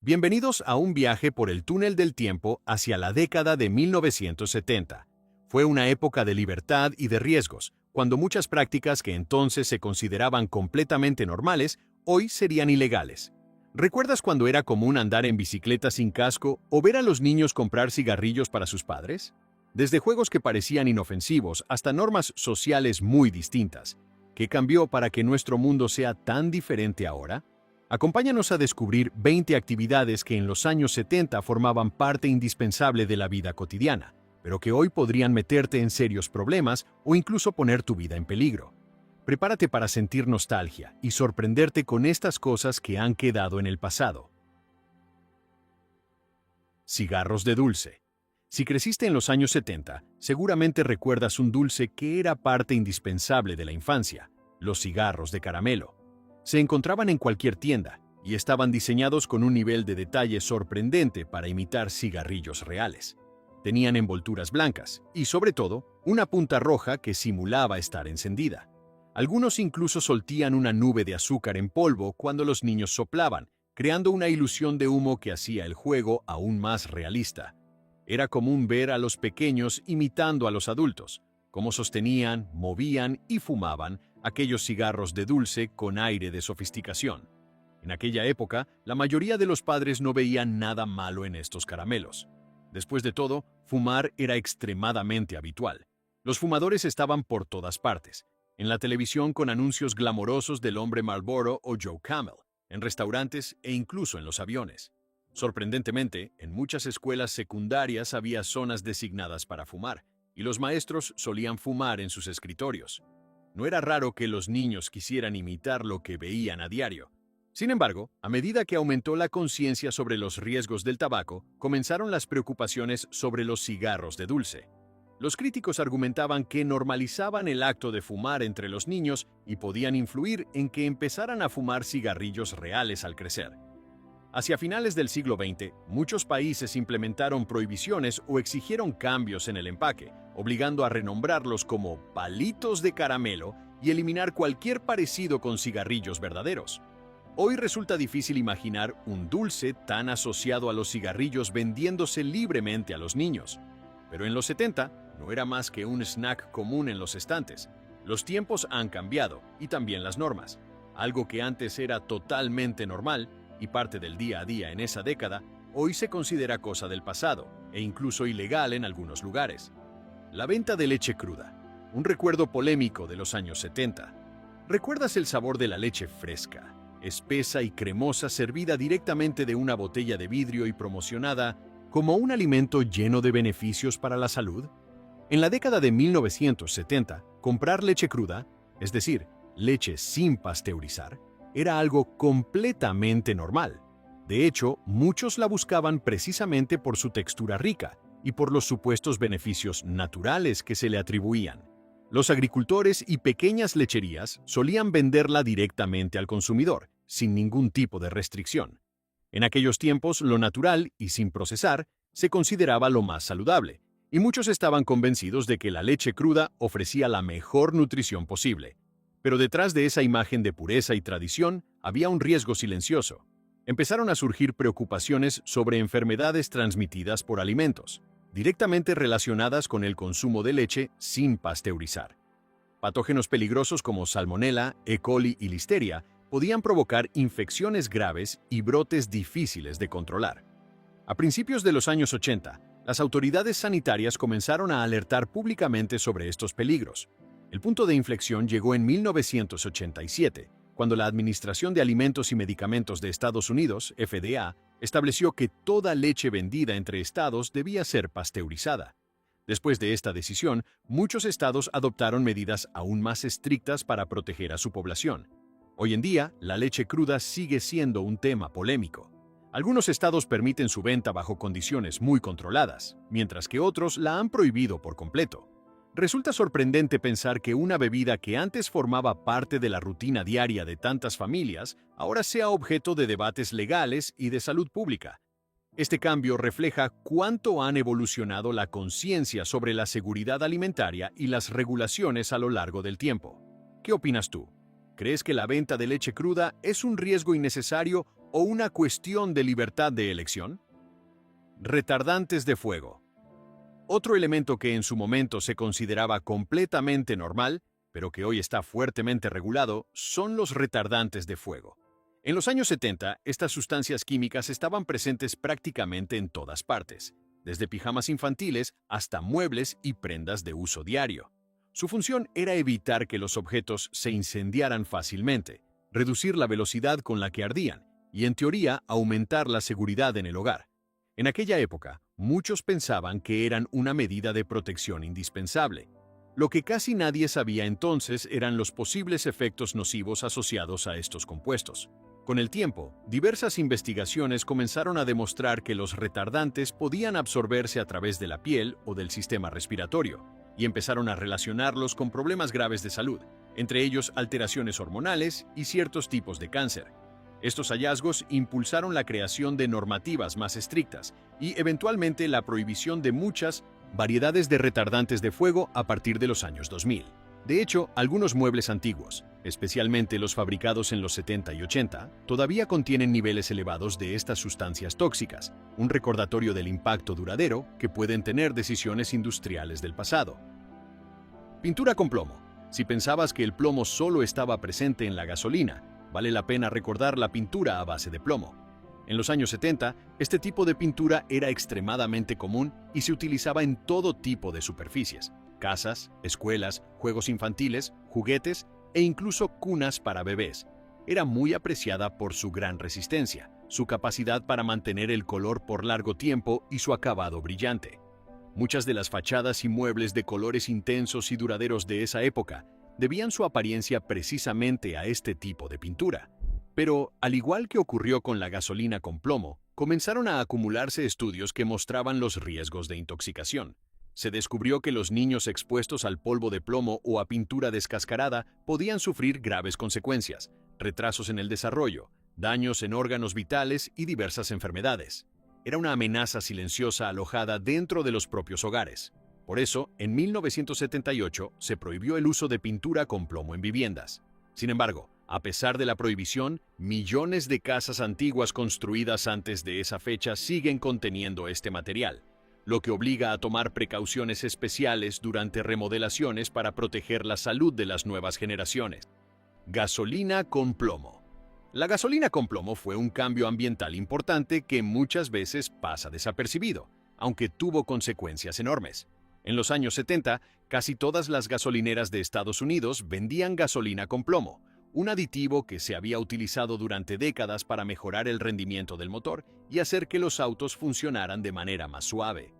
Bienvenidos a un viaje por el túnel del tiempo hacia la década de 1970. Fue una época de libertad y de riesgos, cuando muchas prácticas que entonces se consideraban completamente normales, hoy serían ilegales. ¿Recuerdas cuando era común andar en bicicleta sin casco o ver a los niños comprar cigarrillos para sus padres? Desde juegos que parecían inofensivos hasta normas sociales muy distintas. ¿Qué cambió para que nuestro mundo sea tan diferente ahora? Acompáñanos a descubrir 20 actividades que en los años 70 formaban parte indispensable de la vida cotidiana, pero que hoy podrían meterte en serios problemas o incluso poner tu vida en peligro. Prepárate para sentir nostalgia y sorprenderte con estas cosas que han quedado en el pasado. Cigarros de dulce. Si creciste en los años 70, seguramente recuerdas un dulce que era parte indispensable de la infancia: los cigarros de caramelo. Se encontraban en cualquier tienda y estaban diseñados con un nivel de detalle sorprendente para imitar cigarrillos reales. Tenían envolturas blancas y, sobre todo, una punta roja que simulaba estar encendida. Algunos incluso soltían una nube de azúcar en polvo cuando los niños soplaban, creando una ilusión de humo que hacía el juego aún más realista. Era común ver a los pequeños imitando a los adultos, cómo sostenían, movían y fumaban aquellos cigarros de dulce con aire de sofisticación. En aquella época, la mayoría de los padres no veían nada malo en estos caramelos. Después de todo, fumar era extremadamente habitual. Los fumadores estaban por todas partes, en la televisión con anuncios glamorosos del hombre Marlboro o Joe Camel, en restaurantes e incluso en los aviones. Sorprendentemente, en muchas escuelas secundarias había zonas designadas para fumar, y los maestros solían fumar en sus escritorios. No era raro que los niños quisieran imitar lo que veían a diario. Sin embargo, a medida que aumentó la conciencia sobre los riesgos del tabaco, comenzaron las preocupaciones sobre los cigarros de dulce. Los críticos argumentaban que normalizaban el acto de fumar entre los niños y podían influir en que empezaran a fumar cigarrillos reales al crecer. Hacia finales del siglo XX, muchos países implementaron prohibiciones o exigieron cambios en el empaque, obligando a renombrarlos como palitos de caramelo y eliminar cualquier parecido con cigarrillos verdaderos. Hoy resulta difícil imaginar un dulce tan asociado a los cigarrillos vendiéndose libremente a los niños. Pero en los 70 no era más que un snack común en los estantes. Los tiempos han cambiado y también las normas. Algo que antes era totalmente normal y parte del día a día en esa década, hoy se considera cosa del pasado e incluso ilegal en algunos lugares. La venta de leche cruda, un recuerdo polémico de los años 70. ¿Recuerdas el sabor de la leche fresca, espesa y cremosa servida directamente de una botella de vidrio y promocionada como un alimento lleno de beneficios para la salud? En la década de 1970, comprar leche cruda, es decir, leche sin pasteurizar, era algo completamente normal. De hecho, muchos la buscaban precisamente por su textura rica y por los supuestos beneficios naturales que se le atribuían. Los agricultores y pequeñas lecherías solían venderla directamente al consumidor, sin ningún tipo de restricción. En aquellos tiempos, lo natural y sin procesar se consideraba lo más saludable, y muchos estaban convencidos de que la leche cruda ofrecía la mejor nutrición posible. Pero detrás de esa imagen de pureza y tradición había un riesgo silencioso. Empezaron a surgir preocupaciones sobre enfermedades transmitidas por alimentos, directamente relacionadas con el consumo de leche sin pasteurizar. Patógenos peligrosos como Salmonella, E. coli y Listeria podían provocar infecciones graves y brotes difíciles de controlar. A principios de los años 80, las autoridades sanitarias comenzaron a alertar públicamente sobre estos peligros. El punto de inflexión llegó en 1987, cuando la Administración de Alimentos y Medicamentos de Estados Unidos, FDA, estableció que toda leche vendida entre estados debía ser pasteurizada. Después de esta decisión, muchos estados adoptaron medidas aún más estrictas para proteger a su población. Hoy en día, la leche cruda sigue siendo un tema polémico. Algunos estados permiten su venta bajo condiciones muy controladas, mientras que otros la han prohibido por completo. Resulta sorprendente pensar que una bebida que antes formaba parte de la rutina diaria de tantas familias, ahora sea objeto de debates legales y de salud pública. Este cambio refleja cuánto han evolucionado la conciencia sobre la seguridad alimentaria y las regulaciones a lo largo del tiempo. ¿Qué opinas tú? ¿Crees que la venta de leche cruda es un riesgo innecesario o una cuestión de libertad de elección? Retardantes de fuego. Otro elemento que en su momento se consideraba completamente normal, pero que hoy está fuertemente regulado, son los retardantes de fuego. En los años 70, estas sustancias químicas estaban presentes prácticamente en todas partes, desde pijamas infantiles hasta muebles y prendas de uso diario. Su función era evitar que los objetos se incendiaran fácilmente, reducir la velocidad con la que ardían y, en teoría, aumentar la seguridad en el hogar. En aquella época, muchos pensaban que eran una medida de protección indispensable. Lo que casi nadie sabía entonces eran los posibles efectos nocivos asociados a estos compuestos. Con el tiempo, diversas investigaciones comenzaron a demostrar que los retardantes podían absorberse a través de la piel o del sistema respiratorio, y empezaron a relacionarlos con problemas graves de salud, entre ellos alteraciones hormonales y ciertos tipos de cáncer. Estos hallazgos impulsaron la creación de normativas más estrictas y eventualmente la prohibición de muchas variedades de retardantes de fuego a partir de los años 2000. De hecho, algunos muebles antiguos, especialmente los fabricados en los 70 y 80, todavía contienen niveles elevados de estas sustancias tóxicas, un recordatorio del impacto duradero que pueden tener decisiones industriales del pasado. Pintura con plomo. Si pensabas que el plomo solo estaba presente en la gasolina, vale la pena recordar la pintura a base de plomo. En los años 70, este tipo de pintura era extremadamente común y se utilizaba en todo tipo de superficies: casas, escuelas, juegos infantiles, juguetes e incluso cunas para bebés. Era muy apreciada por su gran resistencia, su capacidad para mantener el color por largo tiempo y su acabado brillante. Muchas de las fachadas y muebles de colores intensos y duraderos de esa época debían su apariencia precisamente a este tipo de pintura. Pero, al igual que ocurrió con la gasolina con plomo, comenzaron a acumularse estudios que mostraban los riesgos de intoxicación. Se descubrió que los niños expuestos al polvo de plomo o a pintura descascarada podían sufrir graves consecuencias: retrasos en el desarrollo, daños en órganos vitales y diversas enfermedades. Era una amenaza silenciosa alojada dentro de los propios hogares. Por eso, en 1978 se prohibió el uso de pintura con plomo en viviendas. Sin embargo, a pesar de la prohibición, millones de casas antiguas construidas antes de esa fecha siguen conteniendo este material, lo que obliga a tomar precauciones especiales durante remodelaciones para proteger la salud de las nuevas generaciones. Gasolina con plomo. La gasolina con plomo fue un cambio ambiental importante que muchas veces pasa desapercibido, aunque tuvo consecuencias enormes. En los años 70, casi todas las gasolineras de Estados Unidos vendían gasolina con plomo, un aditivo que se había utilizado durante décadas para mejorar el rendimiento del motor y hacer que los autos funcionaran de manera más suave.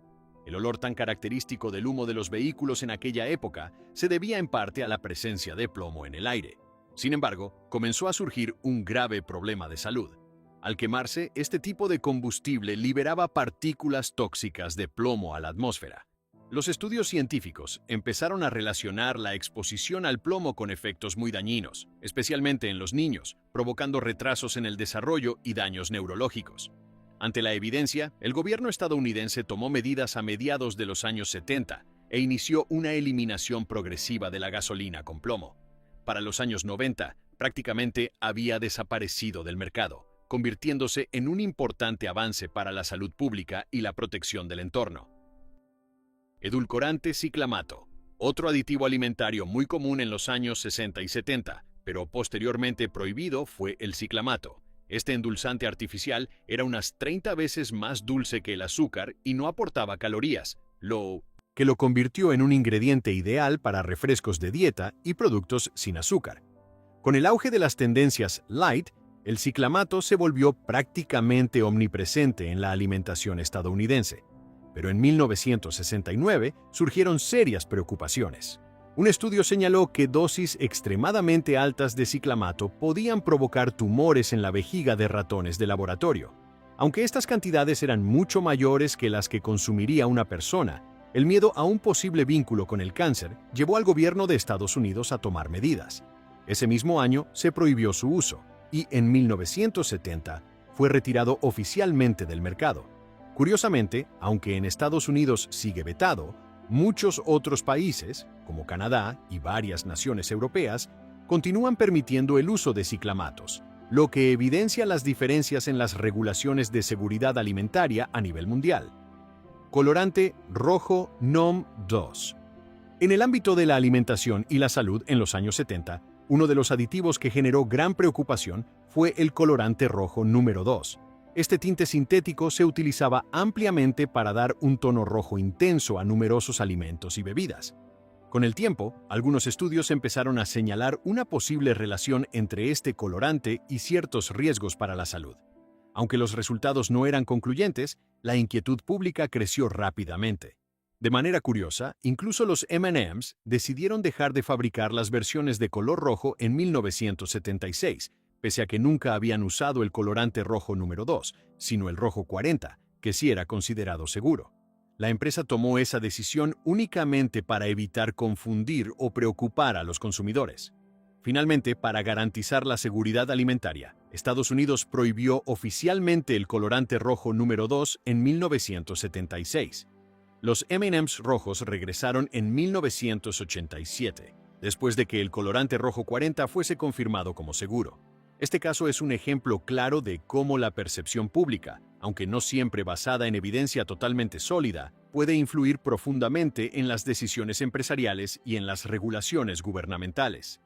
El olor tan característico del humo de los vehículos en aquella época se debía en parte a la presencia de plomo en el aire. Sin embargo, comenzó a surgir un grave problema de salud. Al quemarse, este tipo de combustible liberaba partículas tóxicas de plomo a la atmósfera. Los estudios científicos empezaron a relacionar la exposición al plomo con efectos muy dañinos, especialmente en los niños, provocando retrasos en el desarrollo y daños neurológicos. Ante la evidencia, el gobierno estadounidense tomó medidas a mediados de los años 70 e inició una eliminación progresiva de la gasolina con plomo. Para los años 90, prácticamente había desaparecido del mercado, convirtiéndose en un importante avance para la salud pública y la protección del entorno. Edulcorante ciclamato. Otro aditivo alimentario muy común en los años 60 y 70, pero posteriormente prohibido, fue el ciclamato. Este endulzante artificial era unas 30 veces más dulce que el azúcar y no aportaba calorías, lo que lo convirtió en un ingrediente ideal para refrescos de dieta y productos sin azúcar. Con el auge de las tendencias light, el ciclamato se volvió prácticamente omnipresente en la alimentación estadounidense. Pero en 1969 surgieron serias preocupaciones. Un estudio señaló que dosis extremadamente altas de ciclamato podían provocar tumores en la vejiga de ratones de laboratorio. Aunque estas cantidades eran mucho mayores que las que consumiría una persona, el miedo a un posible vínculo con el cáncer llevó al gobierno de Estados Unidos a tomar medidas. Ese mismo año se prohibió su uso y en 1970 fue retirado oficialmente del mercado. Curiosamente, aunque en Estados Unidos sigue vetado, muchos otros países, como Canadá y varias naciones europeas, continúan permitiendo el uso de ciclamatos. lo que evidencia las diferencias en las regulaciones de seguridad alimentaria a nivel mundial. Colorante rojo NOM2. En el ámbito de la alimentación y la salud en los años 70, uno de los aditivos que generó gran preocupación fue el colorante rojo número 2. Este tinte sintético se utilizaba ampliamente para dar un tono rojo intenso a numerosos alimentos y bebidas. Con el tiempo, algunos estudios empezaron a señalar una posible relación entre este colorante y ciertos riesgos para la salud. Aunque los resultados no eran concluyentes, la inquietud pública creció rápidamente. De manera curiosa, incluso los M&M's decidieron dejar de fabricar las versiones de color rojo en 1976, pese a que nunca habían usado el colorante rojo número 2, sino el rojo 40, que sí era considerado seguro. La empresa tomó esa decisión únicamente para evitar confundir o preocupar a los consumidores. Finalmente, para garantizar la seguridad alimentaria, Estados Unidos prohibió oficialmente el colorante rojo número 2 en 1976. Los M&M's rojos regresaron en 1987, después de que el colorante rojo 40 fuese confirmado como seguro. Este caso es un ejemplo claro de cómo la percepción pública, aunque no siempre basada en evidencia totalmente sólida, puede influir profundamente en las decisiones empresariales y en las regulaciones gubernamentales.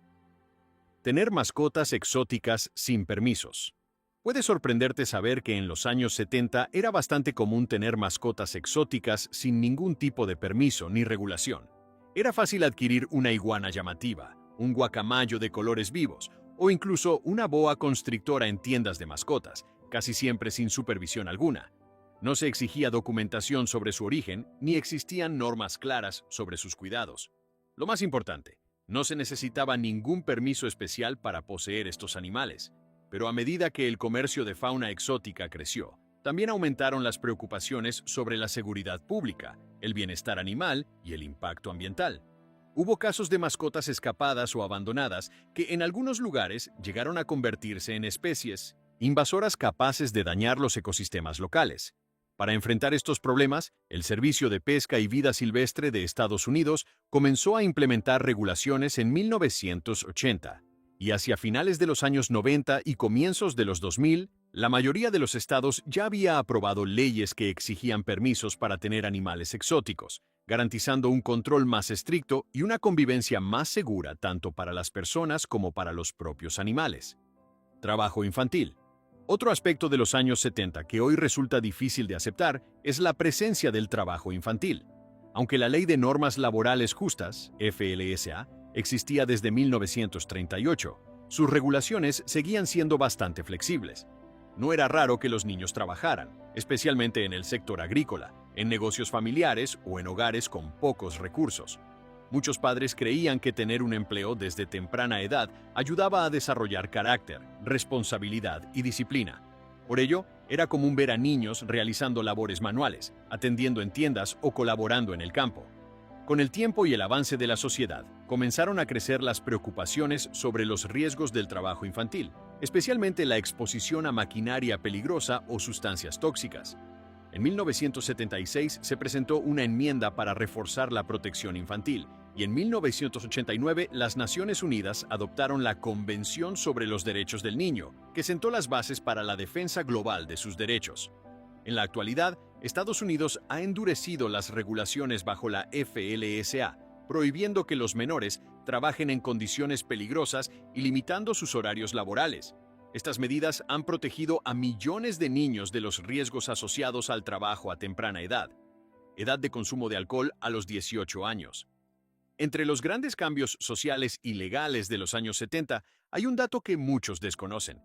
Tener mascotas exóticas sin permisos. Puede sorprenderte saber que en los años 70 era bastante común tener mascotas exóticas sin ningún tipo de permiso ni regulación. Era fácil adquirir una iguana llamativa, un guacamayo de colores vivos, o incluso una boa constrictora en tiendas de mascotas, casi siempre sin supervisión alguna. No se exigía documentación sobre su origen, ni existían normas claras sobre sus cuidados. Lo más importante, no se necesitaba ningún permiso especial para poseer estos animales. Pero a medida que el comercio de fauna exótica creció, también aumentaron las preocupaciones sobre la seguridad pública, el bienestar animal y el impacto ambiental. Hubo casos de mascotas escapadas o abandonadas que en algunos lugares llegaron a convertirse en especies invasoras capaces de dañar los ecosistemas locales. Para enfrentar estos problemas, el Servicio de Pesca y Vida Silvestre de Estados Unidos comenzó a implementar regulaciones en 1980, y hacia finales de los años 90 y comienzos de los 2000, la mayoría de los estados ya había aprobado leyes que exigían permisos para tener animales exóticos, garantizando un control más estricto y una convivencia más segura tanto para las personas como para los propios animales. Trabajo infantil. Otro aspecto de los años 70 que hoy resulta difícil de aceptar es la presencia del trabajo infantil. Aunque la Ley de Normas Laborales Justas, FLSA, existía desde 1938, sus regulaciones seguían siendo bastante flexibles. No era raro que los niños trabajaran, especialmente en el sector agrícola, en negocios familiares o en hogares con pocos recursos. Muchos padres creían que tener un empleo desde temprana edad ayudaba a desarrollar carácter, responsabilidad y disciplina. Por ello, era común ver a niños realizando labores manuales, atendiendo en tiendas o colaborando en el campo. Con el tiempo y el avance de la sociedad, comenzaron a crecer las preocupaciones sobre los riesgos del trabajo infantil, especialmente la exposición a maquinaria peligrosa o sustancias tóxicas. En 1976 se presentó una enmienda para reforzar la protección infantil, y en 1989 las Naciones Unidas adoptaron la Convención sobre los Derechos del Niño, que sentó las bases para la defensa global de sus derechos. En la actualidad, Estados Unidos ha endurecido las regulaciones bajo la FLSA, prohibiendo que los menores trabajen en condiciones peligrosas y limitando sus horarios laborales. Estas medidas han protegido a millones de niños de los riesgos asociados al trabajo a temprana edad. Edad de consumo de alcohol a los 18 años. Entre los grandes cambios sociales y legales de los años 70, hay un dato que muchos desconocen.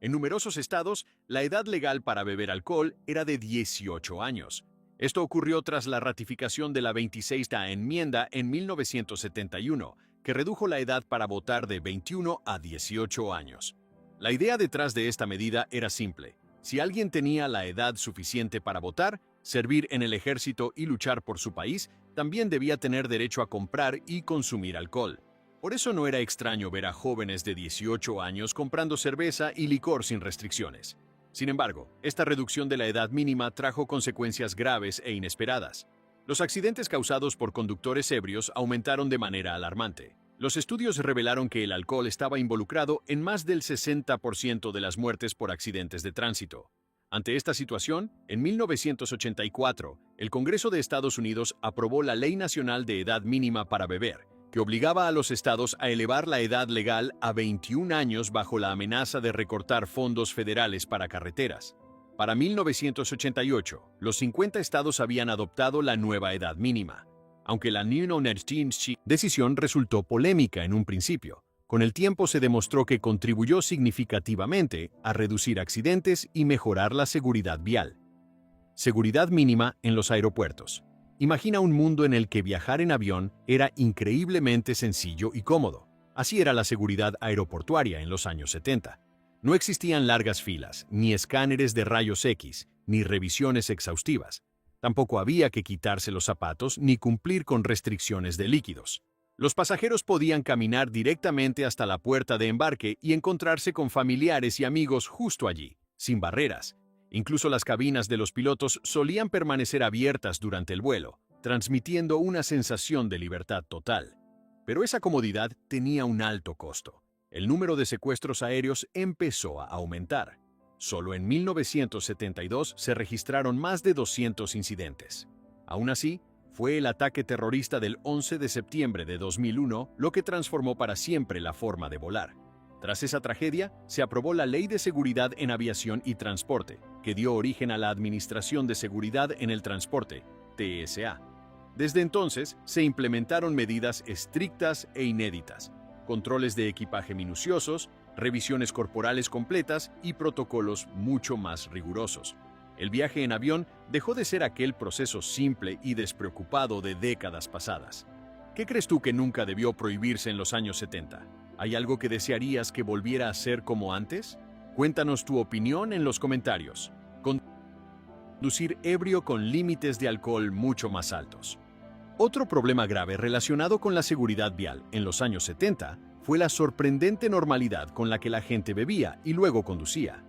En numerosos estados, la edad legal para beber alcohol era de 18 años. Esto ocurrió tras la ratificación de la 26ª enmienda en 1971, que redujo la edad para votar de 21 a 18 años. La idea detrás de esta medida era simple. Si alguien tenía la edad suficiente para votar, servir en el ejército y luchar por su país, también debía tener derecho a comprar y consumir alcohol. Por eso no era extraño ver a jóvenes de 18 años comprando cerveza y licor sin restricciones. Sin embargo, esta reducción de la edad mínima trajo consecuencias graves e inesperadas. Los accidentes causados por conductores ebrios aumentaron de manera alarmante. Los estudios revelaron que el alcohol estaba involucrado en más del 60% de las muertes por accidentes de tránsito. Ante esta situación, en 1984, el Congreso de Estados Unidos aprobó la Ley Nacional de Edad Mínima para Beber, que obligaba a los estados a elevar la edad legal a 21 años bajo la amenaza de recortar fondos federales para carreteras. Para 1988, los 50 estados habían adoptado la nueva edad mínima. Aunque la decisión resultó polémica en un principio, con el tiempo se demostró que contribuyó significativamente a reducir accidentes y mejorar la seguridad vial. Seguridad mínima en los aeropuertos. Imagina un mundo en el que viajar en avión era increíblemente sencillo y cómodo. Así era la seguridad aeroportuaria en los años 70. No existían largas filas, ni escáneres de rayos X, ni revisiones exhaustivas. Tampoco había que quitarse los zapatos ni cumplir con restricciones de líquidos. Los pasajeros podían caminar directamente hasta la puerta de embarque y encontrarse con familiares y amigos justo allí, sin barreras. Incluso las cabinas de los pilotos solían permanecer abiertas durante el vuelo, transmitiendo una sensación de libertad total. Pero esa comodidad tenía un alto costo. El número de secuestros aéreos empezó a aumentar. Solo en 1972 se registraron más de 200 incidentes. Aún así, fue el ataque terrorista del 11 de septiembre de 2001 lo que transformó para siempre la forma de volar. Tras esa tragedia, se aprobó la Ley de Seguridad en Aviación y Transporte, que dio origen a la Administración de Seguridad en el Transporte, TSA. Desde entonces, se implementaron medidas estrictas e inéditas, controles de equipaje minuciosos, revisiones corporales completas y protocolos mucho más rigurosos. El viaje en avión dejó de ser aquel proceso simple y despreocupado de décadas pasadas. ¿Qué crees tú que nunca debió prohibirse en los años 70? ¿Hay algo que desearías que volviera a ser como antes? Cuéntanos tu opinión en los comentarios. Conducir ebrio con límites de alcohol mucho más altos. Otro problema grave relacionado con la seguridad vial en los años 70 fue la sorprendente normalidad con la que la gente bebía y luego conducía.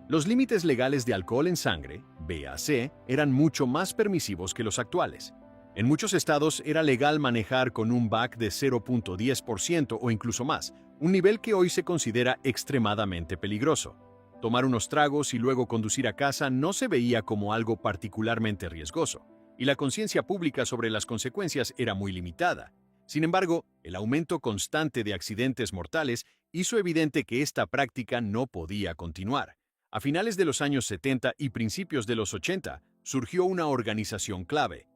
Los límites legales de alcohol en sangre, BAC, eran mucho más permisivos que los actuales. En muchos estados era legal manejar con un BAC de 0.10% o incluso más, un nivel que hoy se considera extremadamente peligroso. Tomar unos tragos y luego conducir a casa no se veía como algo particularmente riesgoso, y la conciencia pública sobre las consecuencias era muy limitada. Sin embargo, el aumento constante de accidentes mortales hizo evidente que esta práctica no podía continuar. A finales de los años 70 y principios de los 80, surgió una organización clave,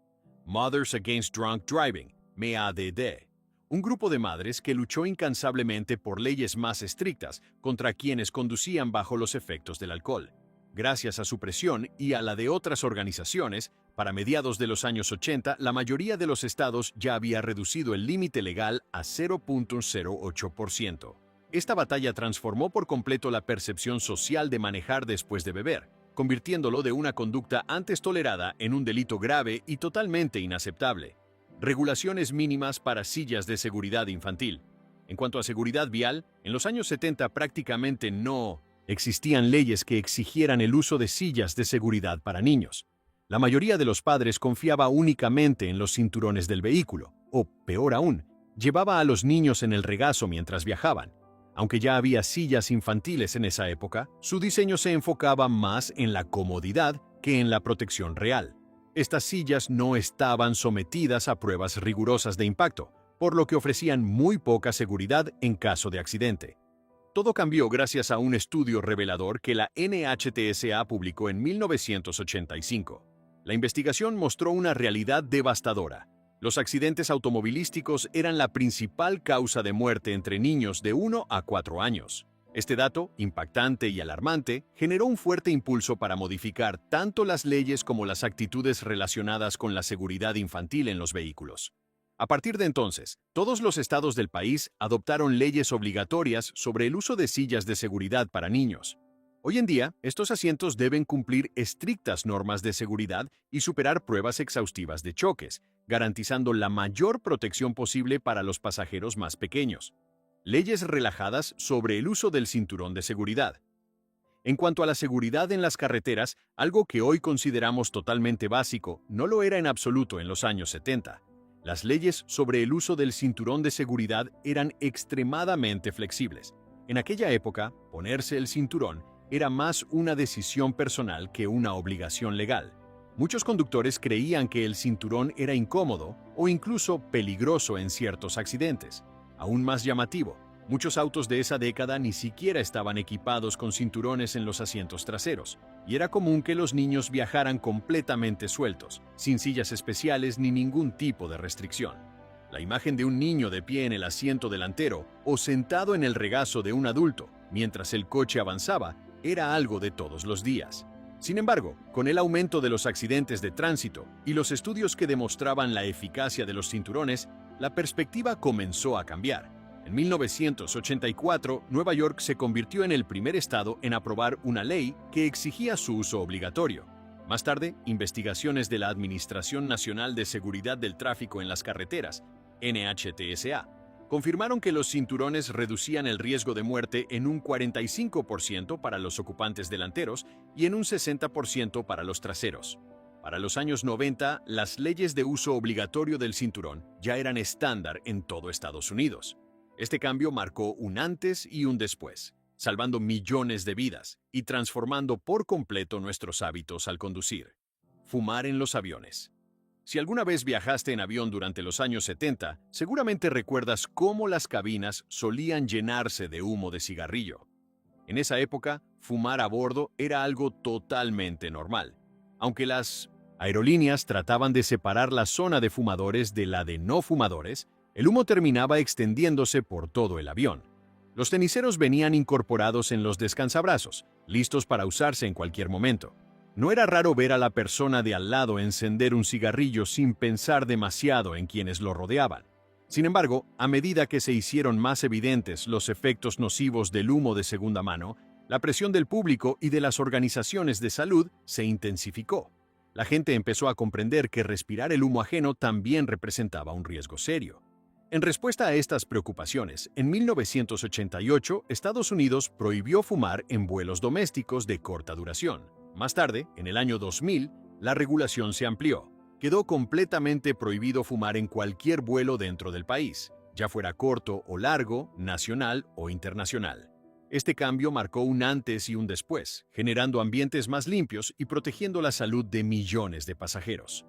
Mothers Against Drunk Driving, MADD, un grupo de madres que luchó incansablemente por leyes más estrictas contra quienes conducían bajo los efectos del alcohol. Gracias a su presión y a la de otras organizaciones, para mediados de los años 80, la mayoría de los estados ya había reducido el límite legal a 0.08%. Esta batalla transformó por completo la percepción social de manejar después de beber, convirtiéndolo de una conducta antes tolerada en un delito grave y totalmente inaceptable. Regulaciones mínimas para sillas de seguridad infantil. En cuanto a seguridad vial, en los años 70 prácticamente no existían leyes que exigieran el uso de sillas de seguridad para niños. La mayoría de los padres confiaba únicamente en los cinturones del vehículo, o, peor aún, llevaba a los niños en el regazo mientras viajaban. Aunque ya había sillas infantiles en esa época, su diseño se enfocaba más en la comodidad que en la protección real. Estas sillas no estaban sometidas a pruebas rigurosas de impacto, por lo que ofrecían muy poca seguridad en caso de accidente. Todo cambió gracias a un estudio revelador que la NHTSA publicó en 1985. La investigación mostró una realidad devastadora. Los accidentes automovilísticos eran la principal causa de muerte entre niños de 1 a 4 años. Este dato, impactante y alarmante, generó un fuerte impulso para modificar tanto las leyes como las actitudes relacionadas con la seguridad infantil en los vehículos. A partir de entonces, todos los estados del país adoptaron leyes obligatorias sobre el uso de sillas de seguridad para niños. Hoy en día, estos asientos deben cumplir estrictas normas de seguridad y superar pruebas exhaustivas de choques, garantizando la mayor protección posible para los pasajeros más pequeños. Leyes relajadas sobre el uso del cinturón de seguridad. En cuanto a la seguridad en las carreteras, algo que hoy consideramos totalmente básico, no lo era en absoluto en los años 70. Las leyes sobre el uso del cinturón de seguridad eran extremadamente flexibles. En aquella época, ponerse el cinturón era más una decisión personal que una obligación legal. Muchos conductores creían que el cinturón era incómodo o incluso peligroso en ciertos accidentes. Aún más llamativo, muchos autos de esa década ni siquiera estaban equipados con cinturones en los asientos traseros, y era común que los niños viajaran completamente sueltos, sin sillas especiales ni ningún tipo de restricción. La imagen de un niño de pie en el asiento delantero o sentado en el regazo de un adulto mientras el coche avanzaba era algo de todos los días. Sin embargo, con el aumento de los accidentes de tránsito y los estudios que demostraban la eficacia de los cinturones, la perspectiva comenzó a cambiar. En 1984, Nueva York se convirtió en el primer estado en aprobar una ley que exigía su uso obligatorio. Más tarde, investigaciones de la Administración Nacional de Seguridad del Tráfico en las Carreteras, NHTSA, confirmaron que los cinturones reducían el riesgo de muerte en un 45% para los ocupantes delanteros y en un 60% para los traseros. Para los años 90, las leyes de uso obligatorio del cinturón ya eran estándar en todo Estados Unidos. Este cambio marcó un antes y un después, salvando millones de vidas y transformando por completo nuestros hábitos al conducir. Fumar en los aviones. Si alguna vez viajaste en avión durante los años 70, seguramente recuerdas cómo las cabinas solían llenarse de humo de cigarrillo. En esa época, fumar a bordo era algo totalmente normal. Aunque las aerolíneas trataban de separar la zona de fumadores de la de no fumadores, el humo terminaba extendiéndose por todo el avión. Los ceniceros venían incorporados en los descansabrazos, listos para usarse en cualquier momento. No era raro ver a la persona de al lado encender un cigarrillo sin pensar demasiado en quienes lo rodeaban. Sin embargo, a medida que se hicieron más evidentes los efectos nocivos del humo de segunda mano, la presión del público y de las organizaciones de salud se intensificó. La gente empezó a comprender que respirar el humo ajeno también representaba un riesgo serio. En respuesta a estas preocupaciones, en 1988, Estados Unidos prohibió fumar en vuelos domésticos de corta duración. Más tarde, en el año 2000, la regulación se amplió. Quedó completamente prohibido fumar en cualquier vuelo dentro del país, ya fuera corto o largo, nacional o internacional. Este cambio marcó un antes y un después, generando ambientes más limpios y protegiendo la salud de millones de pasajeros.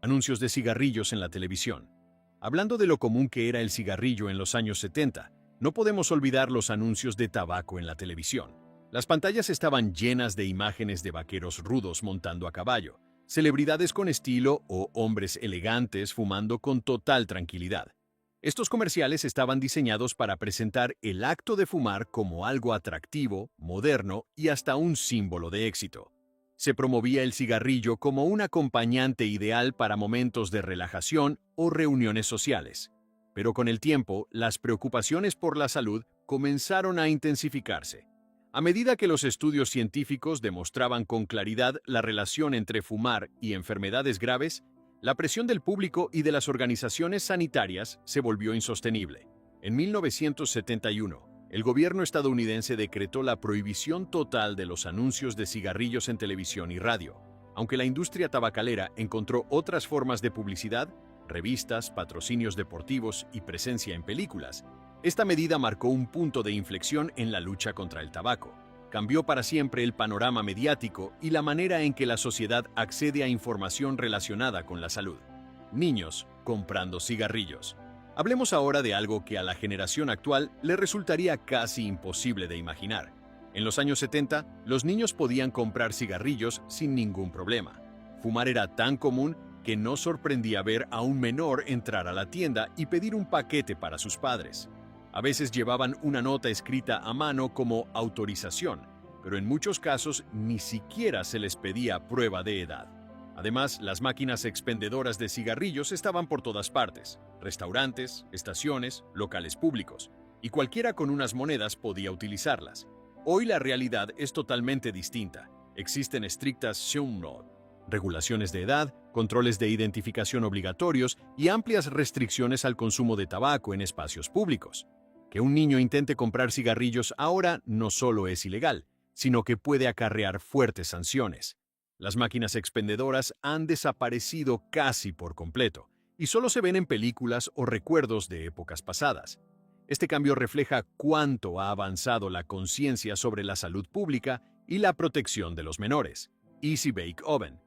Anuncios de cigarrillos en la televisión. Hablando de lo común que era el cigarrillo en los años 70, no podemos olvidar los anuncios de tabaco en la televisión. Las pantallas estaban llenas de imágenes de vaqueros rudos montando a caballo, celebridades con estilo o hombres elegantes fumando con total tranquilidad. Estos comerciales estaban diseñados para presentar el acto de fumar como algo atractivo, moderno y hasta un símbolo de éxito. Se promovía el cigarrillo como un acompañante ideal para momentos de relajación o reuniones sociales. Pero con el tiempo, las preocupaciones por la salud comenzaron a intensificarse. A medida que los estudios científicos demostraban con claridad la relación entre fumar y enfermedades graves, la presión del público y de las organizaciones sanitarias se volvió insostenible. En 1971, el gobierno estadounidense decretó la prohibición total de los anuncios de cigarrillos en televisión y radio. Aunque la industria tabacalera encontró otras formas de publicidad, revistas, patrocinios deportivos y presencia en películas, esta medida marcó un punto de inflexión en la lucha contra el tabaco. Cambió para siempre el panorama mediático y la manera en que la sociedad accede a información relacionada con la salud. Niños comprando cigarrillos. Hablemos ahora de algo que a la generación actual le resultaría casi imposible de imaginar. En los años 70, los niños podían comprar cigarrillos sin ningún problema. Fumar era tan común que no sorprendía ver a un menor entrar a la tienda y pedir un paquete para sus padres. A veces llevaban una nota escrita a mano como autorización, pero en muchos casos ni siquiera se les pedía prueba de edad. Además, las máquinas expendedoras de cigarrillos estaban por todas partes: restaurantes, estaciones, locales públicos, y cualquiera con unas monedas podía utilizarlas. Hoy la realidad es totalmente distinta. Existen estrictas regulaciones de edad, controles de identificación obligatorios y amplias restricciones al consumo de tabaco en espacios públicos. Que un niño intente comprar cigarrillos ahora no solo es ilegal, sino que puede acarrear fuertes sanciones. Las máquinas expendedoras han desaparecido casi por completo, y solo se ven en películas o recuerdos de épocas pasadas. Este cambio refleja cuánto ha avanzado la conciencia sobre la salud pública y la protección de los menores. Easy Bake Oven.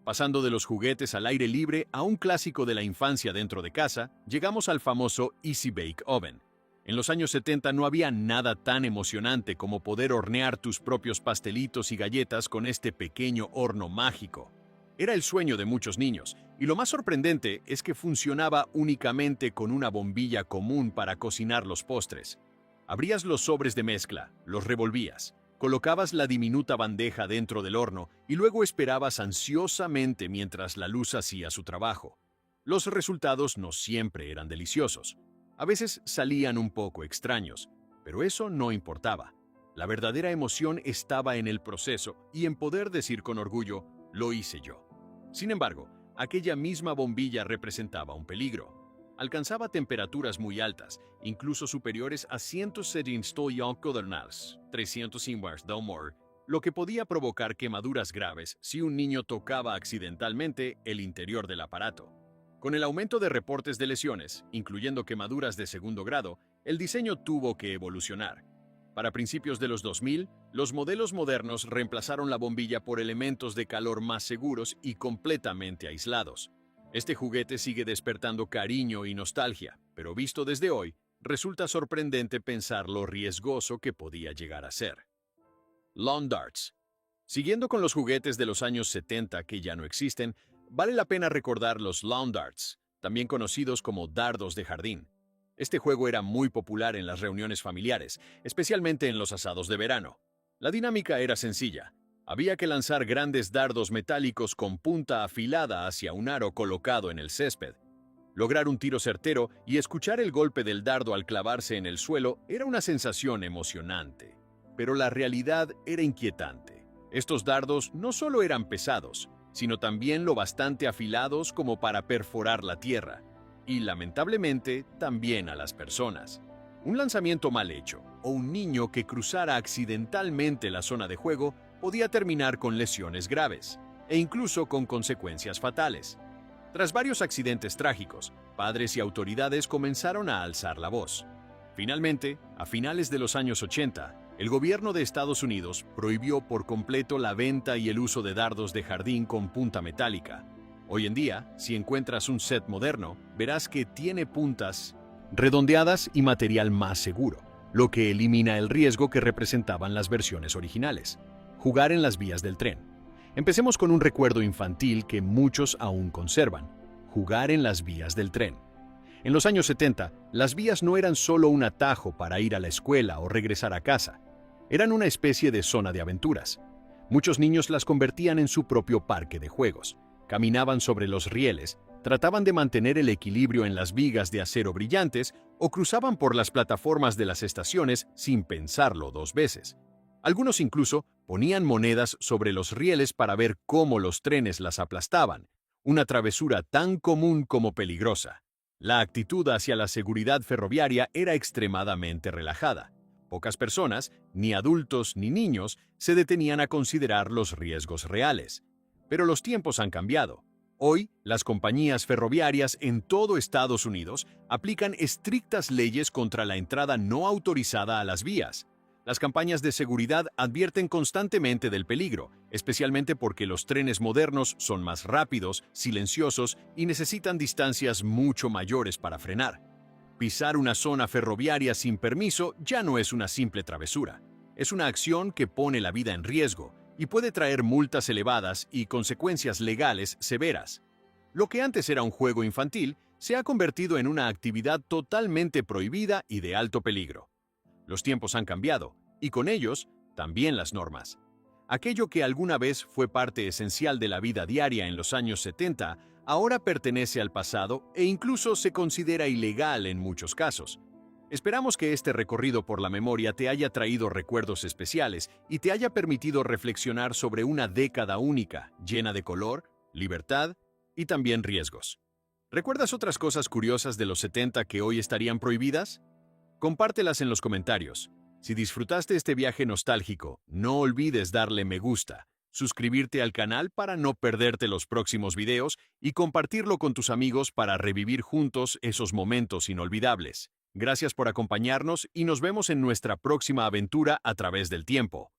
Pasando de los juguetes al aire libre a un clásico de la infancia dentro de casa, llegamos al famoso Easy Bake Oven. En los años 70 no había nada tan emocionante como poder hornear tus propios pastelitos y galletas con este pequeño horno mágico. Era el sueño de muchos niños, y lo más sorprendente es que funcionaba únicamente con una bombilla común para cocinar los postres. Abrías los sobres de mezcla, los revolvías, colocabas la diminuta bandeja dentro del horno y luego esperabas ansiosamente mientras la luz hacía su trabajo. Los resultados no siempre eran deliciosos. A veces salían un poco extraños, pero eso no importaba. La verdadera emoción estaba en el proceso y en poder decir con orgullo, lo hice yo. Sin embargo, aquella misma bombilla representaba un peligro. Alcanzaba temperaturas muy altas, incluso superiores a 175 grados, 300 more, lo que podía provocar quemaduras graves si un niño tocaba accidentalmente el interior del aparato. Con el aumento de reportes de lesiones, incluyendo quemaduras de segundo grado, el diseño tuvo que evolucionar. Para principios de los 2000, los modelos modernos reemplazaron la bombilla por elementos de calor más seguros y completamente aislados. Este juguete sigue despertando cariño y nostalgia, pero visto desde hoy, resulta sorprendente pensar lo riesgoso que podía llegar a ser. Lawn Darts. Siguiendo con los juguetes de los años 70 que ya no existen, vale la pena recordar los Lawn Darts, también conocidos como dardos de jardín. Este juego era muy popular en las reuniones familiares, especialmente en los asados de verano. La dinámica era sencilla. Había que lanzar grandes dardos metálicos con punta afilada hacia un aro colocado en el césped. Lograr un tiro certero y escuchar el golpe del dardo al clavarse en el suelo era una sensación emocionante. Pero la realidad era inquietante. Estos dardos no solo eran pesados, sino también lo bastante afilados como para perforar la tierra. Y, lamentablemente, también a las personas. Un lanzamiento mal hecho o un niño que cruzara accidentalmente la zona de juego podía terminar con lesiones graves e incluso con consecuencias fatales. Tras varios accidentes trágicos, padres y autoridades comenzaron a alzar la voz. Finalmente, a finales de los años 80, el gobierno de Estados Unidos prohibió por completo la venta y el uso de dardos de jardín con punta metálica. Hoy en día, si encuentras un set moderno, verás que tiene puntas redondeadas y material más seguro, lo que elimina el riesgo que representaban las versiones originales. Jugar en las vías del tren. Empecemos con un recuerdo infantil que muchos aún conservan: jugar en las vías del tren. En los años 70, las vías no eran solo un atajo para ir a la escuela o regresar a casa. Eran una especie de zona de aventuras. Muchos niños las convertían en su propio parque de juegos. Caminaban sobre los rieles, trataban de mantener el equilibrio en las vigas de acero brillantes o cruzaban por las plataformas de las estaciones sin pensarlo dos veces. Algunos incluso ponían monedas sobre los rieles para ver cómo los trenes las aplastaban, una travesura tan común como peligrosa. La actitud hacia la seguridad ferroviaria era extremadamente relajada. Pocas personas, ni adultos ni niños, se detenían a considerar los riesgos reales. Pero los tiempos han cambiado. Hoy, las compañías ferroviarias en todo Estados Unidos aplican estrictas leyes contra la entrada no autorizada a las vías. Las campañas de seguridad advierten constantemente del peligro, especialmente porque los trenes modernos son más rápidos, silenciosos y necesitan distancias mucho mayores para frenar. Pisar una zona ferroviaria sin permiso ya no es una simple travesura. Es una acción que pone la vida en riesgo y puede traer multas elevadas y consecuencias legales severas. Lo que antes era un juego infantil se ha convertido en una actividad totalmente prohibida y de alto peligro. Los tiempos han cambiado, y con ellos, también las normas. Aquello que alguna vez fue parte esencial de la vida diaria en los años 70, ahora pertenece al pasado e incluso se considera ilegal en muchos casos. Esperamos que este recorrido por la memoria te haya traído recuerdos especiales y te haya permitido reflexionar sobre una década única, llena de color, libertad y también riesgos. ¿Recuerdas otras cosas curiosas de los 70 que hoy estarían prohibidas? Compártelas en los comentarios. Si disfrutaste este viaje nostálgico, no olvides darle me gusta, suscribirte al canal para no perderte los próximos videos y compartirlo con tus amigos para revivir juntos esos momentos inolvidables. Gracias por acompañarnos y nos vemos en nuestra próxima aventura a través del tiempo.